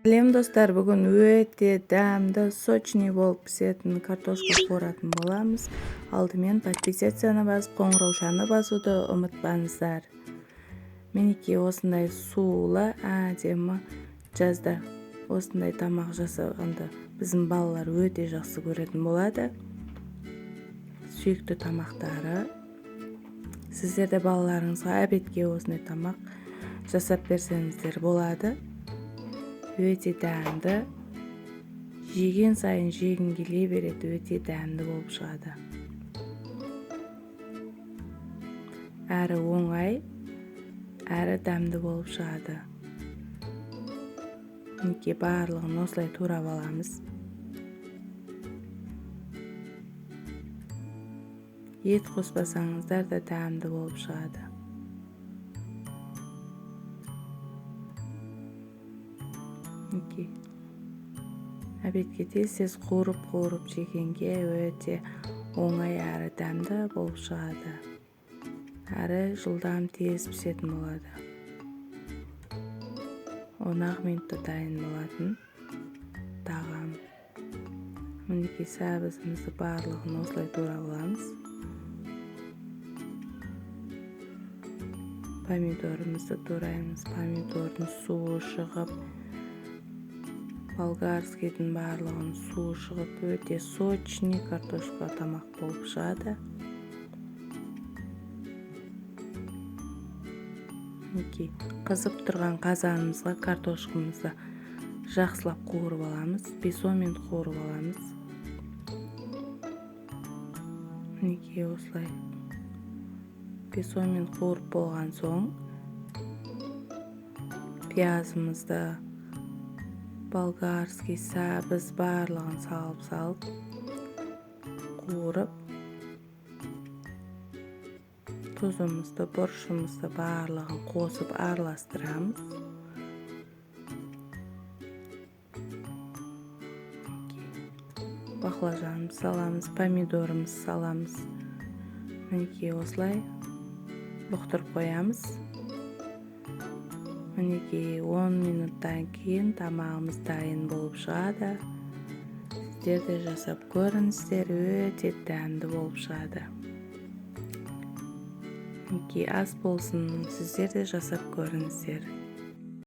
Салем достар, бүгін өте дәмді, сочный болып пісетін картошка қуыратын боламыз. Алдымен подписаться басып, қоңыраушаны басуды ұмытпаңыздар. Мінекей осындай сулы, әдемі жазда осындай тамақ жасағанды біздің балалар өте жақсы көретін болады. Сүйікті тамақтары. Сіздер де балаларыңызға обедке осындай тамақ жасап берсеңіздер болады. Өте дәмді, жеген сайын жегің келе береді, өте дәмді болып шығады. Әрі оңай, әрі дәмді болып шығады. Мінекей барлығын осылай турап аламыз. Ет қоспасаңыздар да дәмді болып шығады. Обедке тез қуырып жегенге өте оңай әрі дәмді болып шығады. Әрі жылдам тез пісетін болады. 10 минутта дайын болатын тағам. Мінекей сәбізімізді барлығын осылай турап аламыз. Помидорымызды тураймыз. Помидордың суы шығып, болгарскийдің барлығын суы шығып, өте сочный картошка тамақ болып шығады. Қызып тұрған қазанымызға картошкамызды жақсылап қуырып аламыз. 5-10 минут қуырып аламыз. Мінекей осылай 5-10 минут қуырып болған соң пиязымызды, болгарский, сәбіз барлығын салып қуырып, тұзымызды, бұрышымызды барлығын қосып араластырамыз. Баклажанымызды саламыз, помидорымызды саламыз. Мінекей осылай бұқтырып қоямыз. Мінекей 10 минуттан кейін тамағымыз дайын болып шығады. Сіздер де жасап көріңіздер, өте дәмді болып шығады. Мінекей ас болсын, сіздер де жасап көріңіздер.